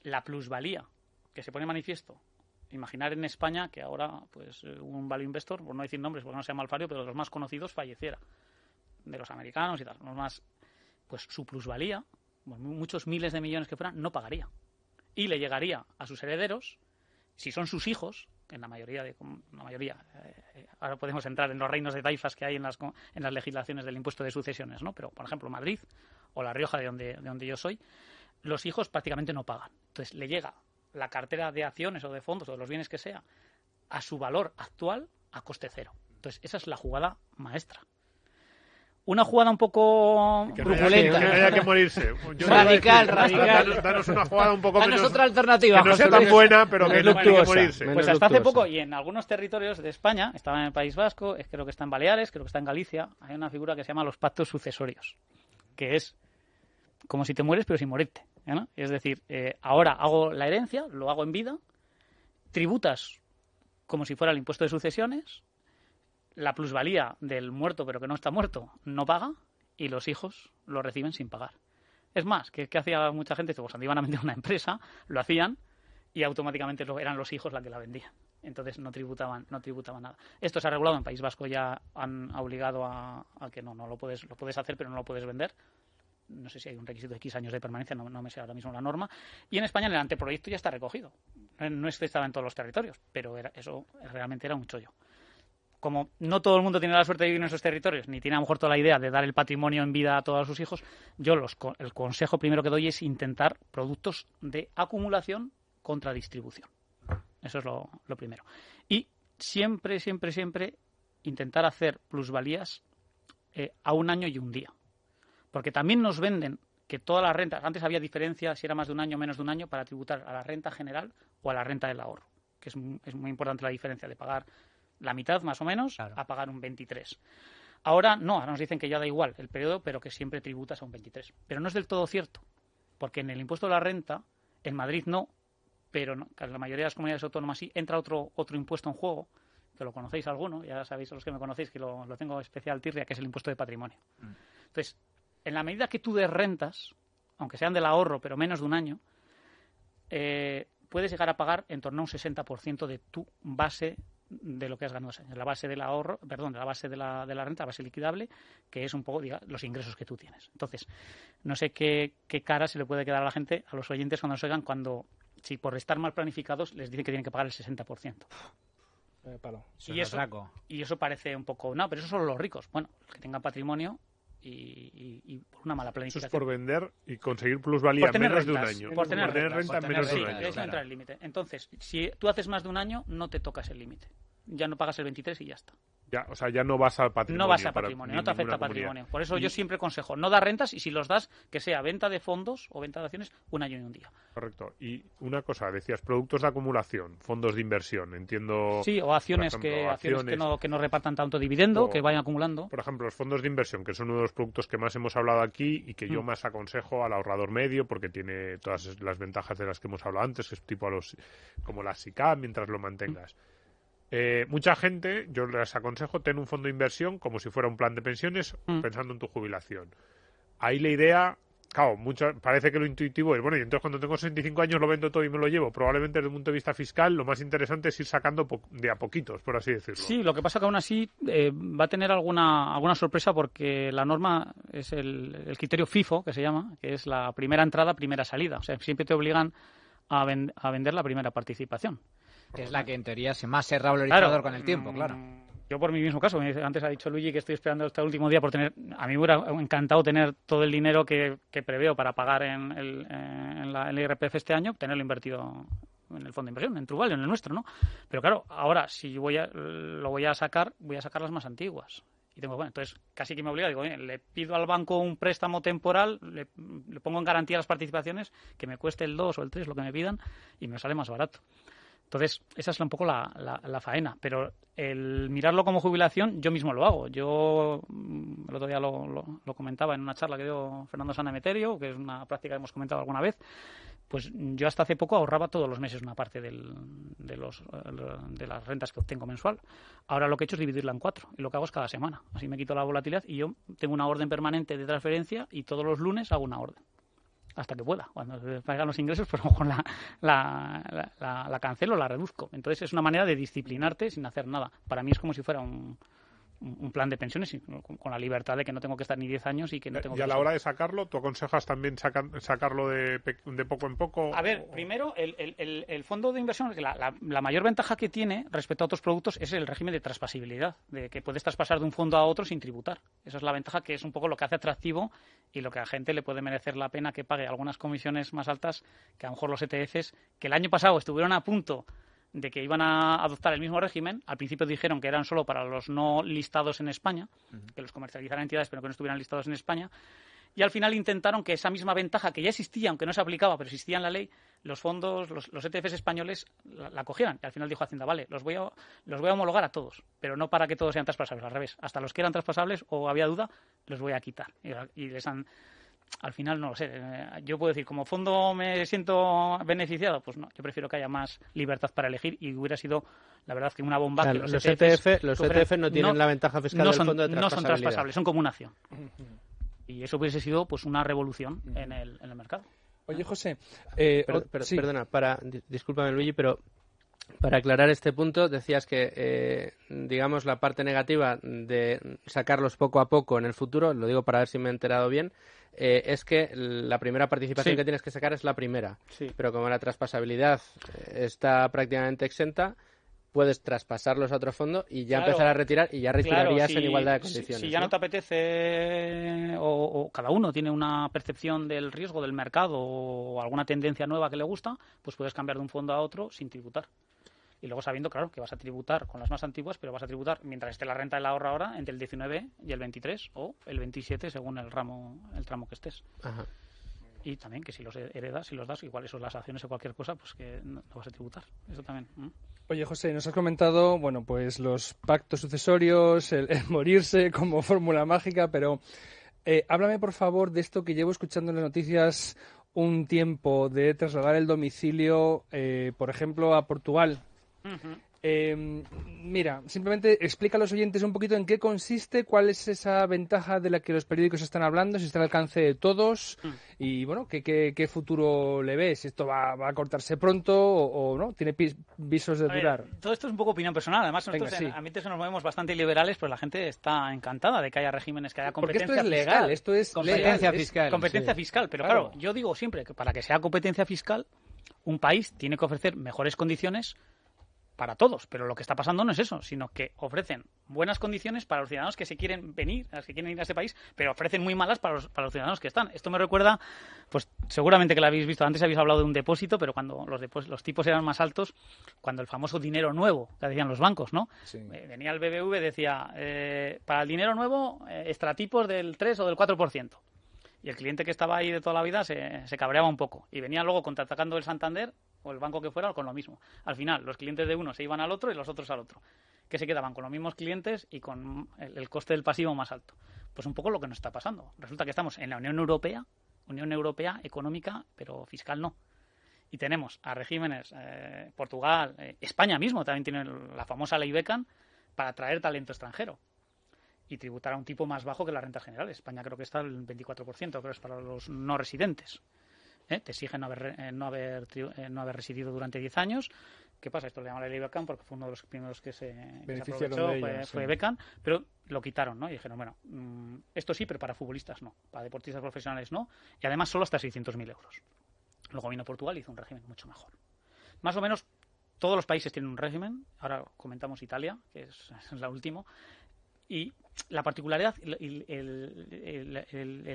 la plusvalía que se pone manifiesto, imaginar en España que ahora pues un value investor, por no decir nombres porque no sea malfario, pero de los más conocidos falleciera, de los americanos y tal, los más, pues su plusvalía, muchos miles de millones que fueran, no pagaría. Y le llegaría a sus herederos, si son sus hijos, en la mayoría, ahora podemos entrar en los reinos de taifas que hay en las legislaciones del impuesto de sucesiones, ¿no? Pero, por ejemplo, Madrid o La Rioja, de donde yo soy, los hijos prácticamente no pagan. Entonces, le llega la cartera de acciones o de fondos o de los bienes que sea a su valor actual a coste cero. Entonces, esa es la jugada maestra. Una jugada un poco truculenta. Que no haya que morirse. Radical. Danos una jugada un poco menos... otra alternativa. Que no sea tan buena, pero que no haya que morirse. Pues hasta hace poco, y en algunos territorios de España, estaba en el País Vasco, creo que está en Baleares, creo que está en Galicia, hay una figura que se llama los pactos sucesorios, que es como si te mueres pero sin morirte, ¿no? Es decir, ahora hago la herencia, lo hago en vida, tributas como si fuera el impuesto de sucesiones, la plusvalía del muerto pero que no está muerto no paga y los hijos lo reciben sin pagar. Es más, que hacía mucha gente, pues cuando iban a vender una empresa, lo hacían y automáticamente eran los hijos la que la vendían. Entonces no tributaban nada. Esto se ha regulado en País Vasco, ya han obligado a que no lo puedes hacer pero no lo puedes vender. No sé si hay un requisito de X años de permanencia, no me sé ahora mismo la norma. Y en España en el anteproyecto ya está recogido. No estaba en todos los territorios, pero eso realmente era un chollo. Como no todo el mundo tiene la suerte de vivir en esos territorios, ni tiene a lo mejor toda la idea de dar el patrimonio en vida a todos sus hijos, yo el consejo primero que doy es intentar productos de acumulación contra distribución. Eso es lo primero. Y siempre intentar hacer plusvalías a un año y un día. Porque también nos venden que todas las rentas, antes había diferencia si era más de un año o menos de un año para tributar a la renta general o a la renta del ahorro, que es muy importante la diferencia de pagar la mitad más o menos, claro, a pagar un 23. Ahora nos dicen que ya da igual el periodo, pero que siempre tributas a un 23. Pero no es del todo cierto, porque en el impuesto de la renta, en Madrid no, pero en la mayoría de las comunidades autónomas sí, entra otro impuesto en juego, que lo conocéis alguno, ya sabéis los que me conocéis que lo tengo especial tirria, que es el impuesto de patrimonio. Entonces, en la medida que tú des rentas, aunque sean del ahorro, pero menos de un año, puedes llegar a pagar en torno a un 60% de tu base de lo que has ganado ese año, la base del ahorro, perdón, de la base de la renta, la base liquidable, que es un poco, los ingresos que tú tienes. Entonces, no sé qué cara se le puede quedar a la gente, a los oyentes, cuando nos oigan, cuando si por estar mal planificados les dicen que tienen que pagar el 60%. Y eso parece un poco... No, pero eso solo los ricos. Bueno, los que tengan patrimonio y por una mala planificación. Eso es por vender y conseguir plusvalía en menos de un año. Por tener renta en menos de un año. Sí, eso entra el límite. Entonces, si tú haces más de un año, no te tocas el límite. Ya no pagas el 23 y ya está. Ya, o sea, ya no vas al patrimonio. No vas a patrimonio, no te afecta patrimonio. Por eso yo siempre aconsejo, no dar rentas y si los das, que sea venta de fondos o venta de acciones un año y un día. Correcto. Y una cosa, decías, productos de acumulación, fondos de inversión, entiendo... Sí, o acciones, ejemplo, que no repartan tanto dividendo, que vayan acumulando. Por ejemplo, los fondos de inversión, que son uno de los productos que más hemos hablado aquí y que yo más aconsejo al ahorrador medio porque tiene todas las ventajas de las que hemos hablado antes, que es tipo como la SICAV, mientras lo mantengas. Mucha gente, yo les aconsejo, ten un fondo de inversión como si fuera un plan de pensiones pensando en tu jubilación. Ahí la idea, claro, parece que lo intuitivo es, bueno, y entonces cuando tengo 65 años lo vendo todo y me lo llevo. Probablemente desde un punto de vista fiscal lo más interesante es ir sacando de a poquitos, por así decirlo. Sí, lo que pasa que aún así va a tener alguna sorpresa porque la norma es el criterio FIFO, que se llama, que es la primera entrada, primera salida. O sea, siempre te obligan a vender la primera participación. Que es la que en teoría se más se revalorizador con el tiempo, claro. Yo por mi mismo caso, antes ha dicho Luigi que estoy esperando hasta el último día por tener, a mí me hubiera encantado tener todo el dinero que preveo para pagar en el IRPF este año, tenerlo invertido en el fondo de inversión, en Truvalio, en el nuestro, ¿no? Pero claro, ahora si lo voy a sacar las más antiguas. Y entonces casi que me obliga, digo, le pido al banco un préstamo temporal, le pongo en garantía las participaciones, que me cueste el 2 o el 3, lo que me pidan, y me sale más barato. Entonces, esa es un poco la faena. Pero el mirarlo como jubilación, yo mismo lo hago. Yo el otro día lo comentaba en una charla que dio Fernando Sana Emeterio, que es una práctica que hemos comentado alguna vez. Pues yo hasta hace poco ahorraba todos los meses una parte de las rentas que obtengo mensual. Ahora lo que he hecho es dividirla en 4 y lo que hago es cada semana. Así me quito la volatilidad y yo tengo una orden permanente de transferencia y todos los lunes hago una orden. Hasta que pueda. Cuando se pagan los ingresos, pues a lo mejor la cancelo, la reduzco. Entonces es una manera de disciplinarte sin hacer nada. Para mí es como si fuera un plan de pensiones con la libertad de que no tengo que estar ni 10 años y que no tengo que... Y a la hora de sacarlo, ¿tú aconsejas también sacarlo de poco en poco? A ver, primero, el fondo de inversión, la mayor ventaja que tiene respecto a otros productos es el régimen de traspasibilidad, de que puedes traspasar de un fondo a otro sin tributar. Esa es la ventaja que es un poco lo que hace atractivo y lo que a la gente le puede merecer la pena que pague algunas comisiones más altas que a lo mejor los ETFs, que el año pasado estuvieron a punto de que iban a adoptar el mismo régimen. Al principio dijeron que eran solo para los no listados en España, que los comercializaran entidades pero que no estuvieran listados en España. Y al final intentaron que esa misma ventaja que ya existía, aunque no se aplicaba, pero existía en la ley, los fondos, los ETFs españoles la cogieran. Y al final dijo Hacienda, vale, los voy a homologar a todos, pero no para que todos sean traspasables, al revés. Hasta los que eran traspasables o había duda, los voy a quitar. Y les han... Al final no lo sé. Yo puedo decir, como fondo me siento beneficiado, pues no. Yo prefiero que haya más libertad para elegir y hubiera sido, la verdad, que una bomba. Claro, que los ETF no tienen la ventaja fiscal del fondo de traspasabilidad. No son traspasables, son como una acción. Y eso hubiese sido pues una revolución en el mercado. Oye, José, sí. Perdona, discúlpame, Luigi, pero para aclarar este punto, decías que, digamos, la parte negativa de sacarlos poco a poco en el futuro, lo digo para ver si me he enterado bien, es que la primera participación que tienes que sacar es la primera. Sí. Pero como la traspasabilidad está prácticamente exenta, puedes traspasarlos a otro fondo y ya empezar a retirar y ya retirarías en igualdad de condiciones. Si ya no te apetece o cada uno tiene una percepción del riesgo del mercado o alguna tendencia nueva que le gusta, pues puedes cambiar de un fondo a otro sin tributar. Y luego sabiendo, claro, que vas a tributar con las más antiguas, pero vas a tributar mientras esté la renta del ahorro ahora entre el 19 y el 23 o el 27 según el tramo que estés. Ajá. Y también que si los heredas, si los das, igual eso, las acciones o cualquier cosa, pues que no vas a tributar. Eso también. Oye, José, nos has comentado, bueno, pues los pactos sucesorios, el morirse como fórmula mágica, pero háblame, por favor, de esto que llevo escuchando en las noticias un tiempo, de trasladar el domicilio, por ejemplo, a Portugal. Uh-huh. Mira, simplemente explica a los oyentes un poquito en qué consiste, cuál es esa ventaja de la que los periódicos están hablando, si está al alcance de todos y, bueno, qué futuro le ves. ¿Esto va a cortarse pronto o no? ¿Tiene visos de durar? Todo esto es un poco opinión personal. Además, nosotros en ambientes nos movemos bastante liberales, pero la gente está encantada de que haya regímenes, que haya competencia fiscal. Porque esto es legal, esto es competencia legal. Fiscal. Competencia fiscal, pero claro, yo digo siempre que para que sea competencia fiscal un país tiene que ofrecer mejores condiciones para todos, pero lo que está pasando no es eso, sino que ofrecen buenas condiciones para los ciudadanos que se quieren venir, a los que quieren ir a este país, pero ofrecen muy malas para los ciudadanos que están. Esto me recuerda, pues seguramente que lo habéis visto, antes habéis hablado de un depósito, pero cuando los tipos eran más altos, cuando el famoso dinero nuevo, que decían los bancos, ¿no? Sí. Venía el BBV, decía, para el dinero nuevo, extratipos del 3 o del 4%. Y el cliente que estaba ahí de toda la vida se cabreaba un poco. Y venía luego contraatacando el Santander o el banco que fuera con lo mismo. Al final, los clientes de uno se iban al otro y los otros al otro. Que se quedaban con los mismos clientes y con el coste del pasivo más alto. Pues un poco lo que nos está pasando. Resulta que estamos en la Unión Europea económica, pero fiscal no. Y tenemos a regímenes, Portugal, España mismo también tiene la famosa ley Beckham para atraer talento extranjero. Y tributar a un tipo más bajo que las rentas generales. España creo que está al 24%, creo que es para los no residentes. Te exigen no haber residido durante 10 años. ¿Qué pasa? Esto le llaman la ley Beckham porque fue uno de los primeros que se aprovechó, fue Beckham, pero lo quitaron, ¿no? Y dijeron, bueno, esto sí, pero para futbolistas no, para deportistas profesionales no, y además solo hasta 600.000 euros. Luego vino Portugal y hizo un régimen mucho mejor. Más o menos todos los países tienen un régimen. Ahora comentamos Italia, que es la última. Y la particularidad, el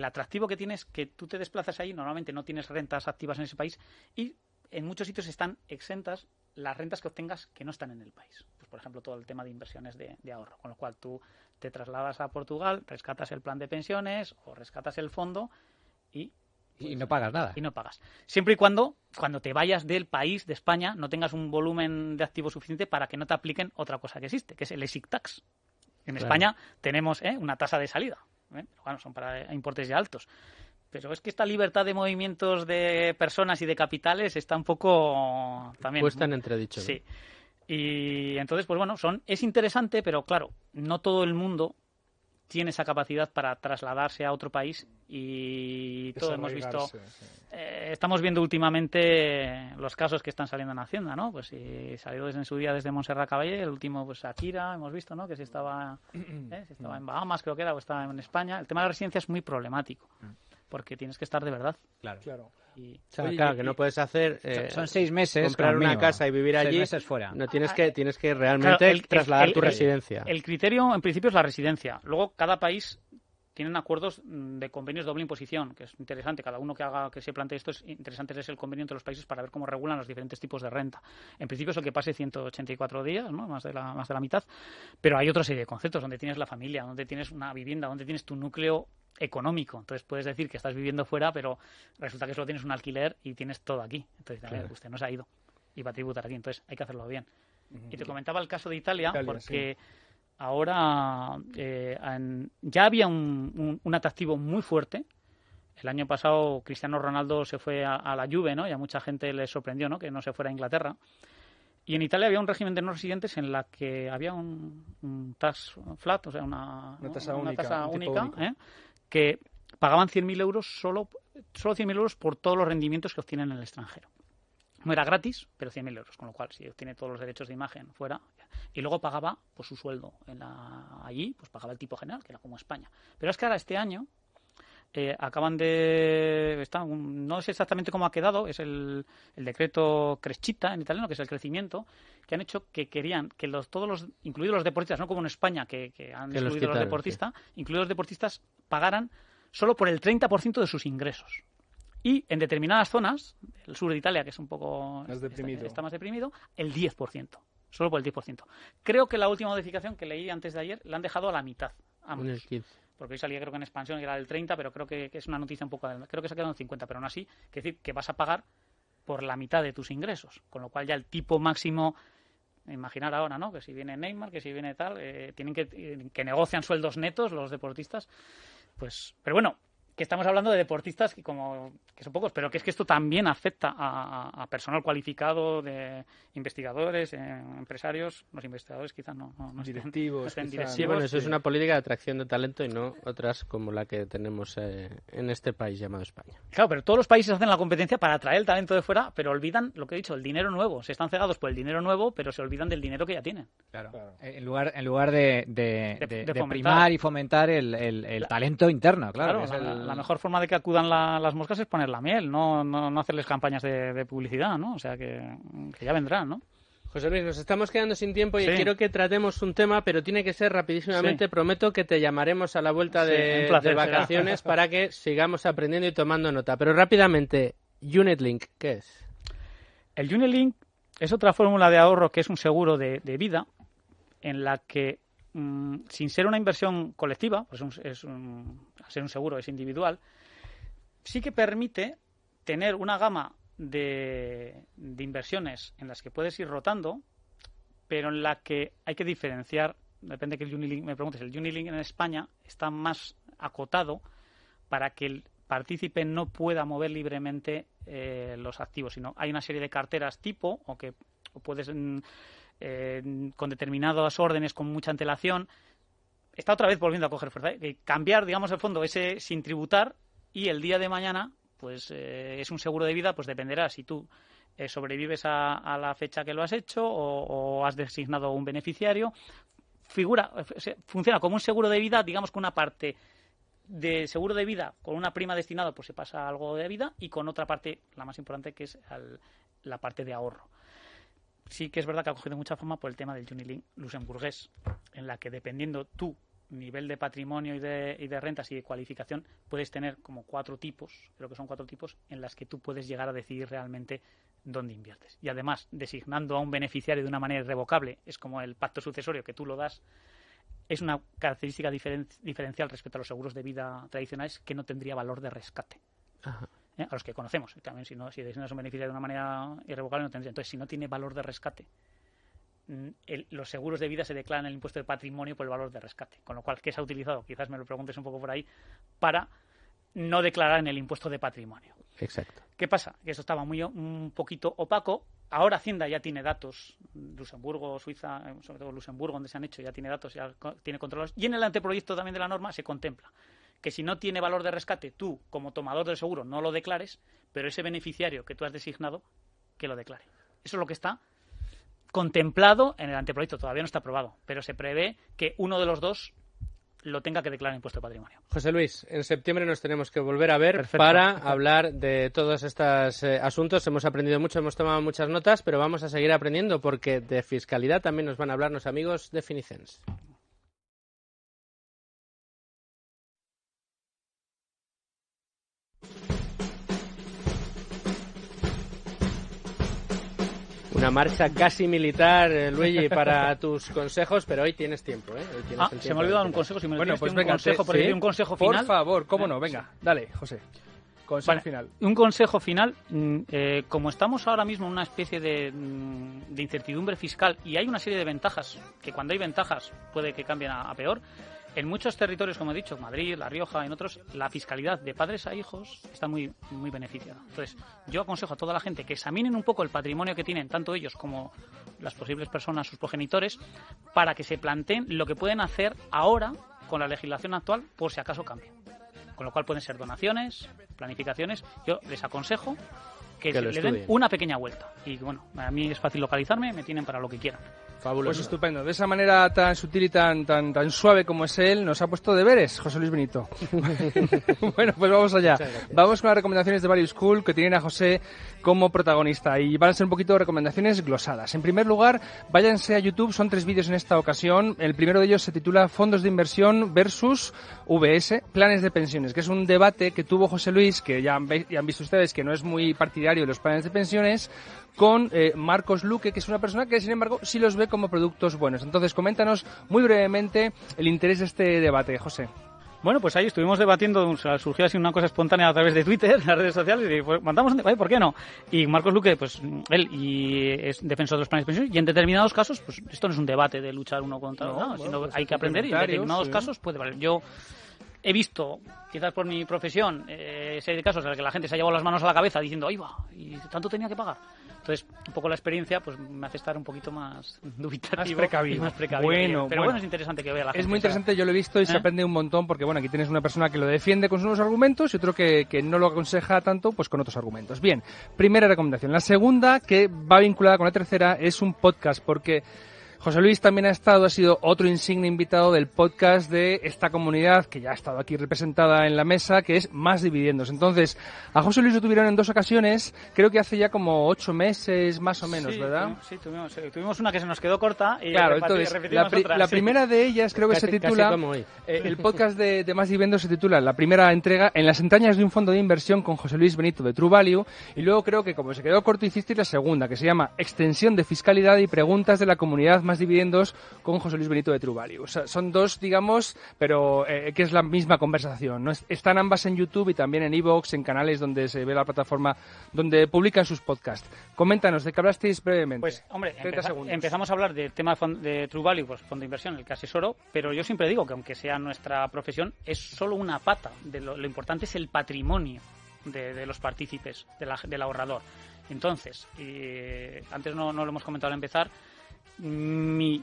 atractivo que tienes, que tú te desplazas ahí, normalmente no tienes rentas activas en ese país y en muchos sitios están exentas las rentas que obtengas que no están en el país. Pues, por ejemplo, todo el tema de inversiones de ahorro, con lo cual tú te trasladas a Portugal, rescatas el plan de pensiones o rescatas el fondo y no pagas nada. Y no pagas. Siempre y cuando te vayas del país, de España, no tengas un volumen de activos suficiente para que no te apliquen otra cosa que existe, que es el exit tax. En España tenemos una tasa de salida. Bueno, son para importes ya altos. Pero es que esta libertad de movimientos de personas y de capitales está un poco también puesta en entredicho. Sí. Y entonces, pues bueno, es interesante, pero claro, no todo el mundo tiene esa capacidad para trasladarse a otro país y todo hemos visto. Sí. Estamos viendo últimamente los casos que están saliendo en Hacienda, ¿no? Pues si salió en su día desde Montserrat Caballé, el último, pues Akira, hemos visto, ¿no? Que si estaba en Bahamas, creo que era, o estaba en España. El tema de la residencia es muy problemático, porque tienes que estar de verdad. Claro. Claro, que no puedes hacer... son 6 meses. Comprar una casa y vivir allí. 6 meses fuera. No tienes que realmente trasladar tu residencia. El criterio, en principio, es la residencia. Luego, cada país tienen acuerdos de convenios de doble imposición, que es interesante. Cada uno que se plantee esto es interesante, es el convenio entre los países para ver cómo regulan los diferentes tipos de renta. En principio es el que pase 184 días, ¿no? más de la mitad, pero hay otra serie de conceptos donde tienes la familia, donde tienes una vivienda, donde tienes tu núcleo económico. Entonces puedes decir que estás viviendo fuera, pero resulta que solo tienes un alquiler y tienes todo aquí. Entonces, claro, usted no se ha ido y va a tributar aquí. Entonces hay que hacerlo bien. Y te comentaba el caso de Italia porque... Sí. Ahora ya había un atractivo muy fuerte. El año pasado Cristiano Ronaldo se fue a la Juve, ¿no? Y a mucha gente le sorprendió, ¿no? Que no se fuera a Inglaterra. Y en Italia había un régimen de no residentes en la que había un tax flat, o sea, una tasa única que pagaban 100.000 euros solo 100.000 euros por todos los rendimientos que obtienen en el extranjero. No era gratis, pero 100.000 euros, con lo cual si obtiene todos los derechos de imagen fuera. Y luego pagaba pues su sueldo allí, pues pagaba el tipo general, que era como España. Pero es que ahora este año acaban de... no sé exactamente cómo ha quedado, es el decreto Crescita en italiano, que es el crecimiento, que han hecho que querían que todos los, incluidos los deportistas, no como en España, que han excluido los deportistas, sí. Incluidos los deportistas pagaran solo por el 30% de sus ingresos. Y en determinadas zonas, el sur de Italia, que es un poco está más deprimido, el 10%, solo por el 10%. Creo que la última modificación que leí antes de ayer la han dejado a la mitad, ambos. Porque hoy salía creo que en expansión que era del 30, pero creo que es una noticia un poco... Creo que se ha quedado en 50, pero aún así, que decir que vas a pagar por la mitad de tus ingresos, con lo cual ya el tipo máximo... Imaginar ahora, ¿no? Que si viene Neymar, que si viene tal, tienen que negocian sueldos netos los deportistas, pues... Pero bueno... que estamos hablando de deportistas que son pocos, pero que es que esto también afecta a personal cualificado, de investigadores, empresarios. Los investigadores quizás no directivos. Sí, bueno, eso es una política de atracción de talento y no otras como la que tenemos en este país llamado España. Claro, pero todos los países hacen la competencia para atraer el talento de fuera, pero olvidan lo que he dicho, el dinero nuevo. Se están cegados por el dinero nuevo, pero se olvidan del dinero que ya tienen. Claro. En lugar de primar y fomentar el talento interno, claro. Que es La mejor forma de que acudan las moscas es poner la miel, no hacerles campañas de publicidad, ¿no? O sea que ya vendrán, ¿no? José Luis, nos estamos quedando sin tiempo y Sí. quiero que tratemos un tema, pero tiene que ser rapidísimamente. Sí. Prometo que te llamaremos a la vuelta Sí, de un placer, vacaciones para que sigamos aprendiendo y tomando nota. Pero rápidamente, UnitLink, ¿qué es? El UnitLink es otra fórmula de ahorro que es un seguro de vida en la que, sin ser una inversión colectiva, pues al ser un seguro es individual, sí que permite tener una gama de inversiones en las que puedes ir rotando, pero en la que hay que diferenciar, depende que el UnitLink me preguntes, el UnitLink en España está más acotado para que el partícipe no pueda mover libremente los activos, sino hay una serie de carteras tipo, o puedes con determinadas órdenes, con mucha antelación, está otra vez volviendo a coger fuerza, cambiar, digamos, el fondo ese sin tributar, y el día de mañana pues es un seguro de vida, pues dependerá si tú sobrevives a la fecha que lo has hecho o has designado un beneficiario. Funciona como un seguro de vida, digamos, con una parte de seguro de vida con una prima destinada, pues se pasa a algo de vida, y con otra parte, la más importante, que es la parte de ahorro. Sí que es verdad que ha cogido mucha fama por el tema del UnitLink luxemburgués, en la que dependiendo tu nivel de patrimonio y de rentas y de cualificación, puedes tener como 4 tipos, creo que son 4 tipos, en las que tú puedes llegar a decidir realmente dónde inviertes. Y además, designando a un beneficiario de una manera irrevocable, es como el pacto sucesorio que tú lo das, es una característica diferencial respecto a los seguros de vida tradicionales, que no tendría valor de rescate. Ajá. A los que conocemos. También si designas a un beneficiario de una manera irrevocable, no tendría. Entonces, si no tiene valor de rescate, los seguros de vida se declaran el impuesto de patrimonio por el valor de rescate. Con lo cual, ¿qué se ha utilizado? Quizás me lo preguntes un poco por ahí, para no declarar en el impuesto de patrimonio. Exacto. ¿Qué pasa? Que eso estaba un poquito opaco. Ahora Hacienda ya tiene datos. Luxemburgo, Suiza, sobre todo Luxemburgo, donde se han hecho, ya tiene datos, ya tiene controlados. Y en el anteproyecto también de la norma se contempla que si no tiene valor de rescate, tú, como tomador del seguro, no lo declares, pero ese beneficiario que tú has designado, que lo declare. Eso es lo que está contemplado en el anteproyecto. Todavía no está aprobado, pero se prevé que uno de los dos lo tenga que declarar en impuesto de patrimonio. José Luis, en septiembre nos tenemos que volver a ver. Perfecto. Para hablar de todos estos asuntos. Hemos aprendido mucho, hemos tomado muchas notas, pero vamos a seguir aprendiendo, porque de fiscalidad también nos van a hablar los amigos de Finicens. Una marcha casi militar, Luigi, para tus consejos, pero hoy tienes tiempo, ¿eh? Hoy tienes el tiempo. Se me ha olvidado un consejo. Si me Bueno, tienes pues un venga, consejo, ¿sí? un consejo final. Por favor, cómo no, venga, dale, José. Consejo Vale, final. un consejo final. Como estamos ahora mismo en una especie de incertidumbre fiscal, y hay una serie de ventajas, que cuando hay ventajas puede que cambien a peor, en muchos territorios, como he dicho, Madrid, La Rioja, en otros, la fiscalidad de padres a hijos está muy, muy beneficiada. Entonces, yo aconsejo a toda la gente que examinen un poco el patrimonio que tienen, tanto ellos como las posibles personas, sus progenitores, para que se planteen lo que pueden hacer ahora con la legislación actual, por si acaso cambia. Con lo cual pueden ser donaciones, planificaciones. Yo les aconsejo que le den estudien. una pequeña vuelta. Y bueno, a mí es fácil localizarme, me tienen para lo que quieran. Fabuloso. Pues estupendo. De esa manera tan sutil y tan suave como es él, nos ha puesto deberes, José Luis Benito. Bueno, pues vamos allá. Vamos con las recomendaciones de Value School, que tienen a José como protagonista, y van a ser un poquito recomendaciones glosadas. En primer lugar, váyanse a YouTube, son 3 vídeos en esta ocasión. El primero de ellos se titula Fondos de inversión versus VS, planes de pensiones, que es un debate que tuvo José Luis, que ya han visto ustedes que no es muy partidario de los planes de pensiones, con Marcos Luque, que es una persona que, sin embargo, sí los ve como productos buenos. Entonces, coméntanos muy brevemente el interés de este debate, José. Bueno, pues ahí estuvimos debatiendo, surgió así una cosa espontánea a través de Twitter, las redes sociales, y pues mandamos un debate, ¿por qué no? Y Marcos Luque, pues él es defensor de los planes de pensiones, y en determinados casos, pues esto no es un debate de luchar uno contra otro, sino pues hay que aprender, y en determinados casos puede valer. Yo he visto, quizás por mi profesión, serie de casos en los que la gente se ha llevado las manos a la cabeza diciendo, ¡ay va! ¿Y tanto tenía que pagar? Entonces, un poco la experiencia pues me hace estar un poquito más dubitativo. Más precavido. Pero bueno, es interesante que vea la gente. Es muy interesante, yo lo he visto y se aprende un montón, porque bueno, aquí tienes una persona que lo defiende con unos argumentos y otro que no lo aconseja tanto pues con otros argumentos. Bien, primera recomendación. La segunda, que va vinculada con la tercera, es un podcast, porque José Luis también ha sido otro insigne invitado del podcast de esta comunidad que ya ha estado aquí representada en la mesa, que es Más Dividendos. Entonces, a José Luis lo tuvieron en 2 ocasiones, creo que hace ya como 8 meses más o menos, ¿verdad? Sí, tuvimos una que se nos quedó corta y claro, entonces, la primera de ellas creo que se titula, el podcast de Más Dividendos se titula La primera entrega, En las entrañas de un fondo de inversión, con José Luis Benito de True Value, y luego creo que como se quedó corto hicisteis la segunda, que se llama Extensión de Fiscalidad y Preguntas de la Comunidad Más Dividendos, con José Luis Benito de True Value. O sea, son 2, digamos, pero que es la misma conversación, ¿no? Están ambas en YouTube y también en iVoox, en canales donde se ve la plataforma donde publican sus podcasts. Coméntanos, ¿de qué hablasteis brevemente? Pues, hombre, empezamos a hablar del tema de True Value, pues fondo de inversión, el que asesoro, pero yo siempre digo que aunque sea nuestra profesión, es solo una pata. Lo importante es el patrimonio de los partícipes, del ahorrador. Entonces, antes no lo hemos comentado al empezar, mi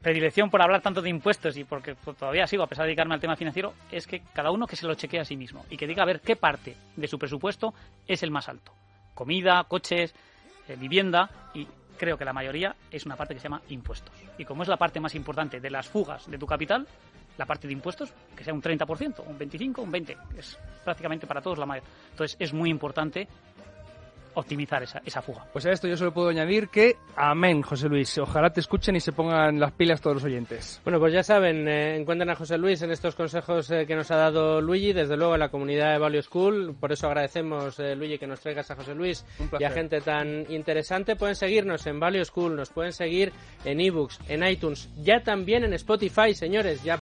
predilección por hablar tanto de impuestos y porque todavía sigo, a pesar de dedicarme al tema financiero, es que cada uno que se lo chequee a sí mismo y que diga a ver qué parte de su presupuesto es el más alto. Comida, coches, vivienda, y creo que la mayoría es una parte que se llama impuestos. Y como es la parte más importante de las fugas de tu capital, la parte de impuestos, que sea un 30%, un 25%, un 20%, es prácticamente para todos la mayor. Entonces es muy importante optimizar esa fuga. Pues a esto yo solo puedo añadir que amén, José Luis. Ojalá te escuchen y se pongan las pilas todos los oyentes. Bueno, pues ya saben, encuentran a José Luis en estos consejos que nos ha dado Luigi, desde luego en la comunidad de Value School. Por eso agradecemos, Luigi, que nos traigas a José Luis y a gente tan interesante. Pueden seguirnos en Value School, nos pueden seguir en ebooks, en iTunes, ya también en Spotify, señores. Ya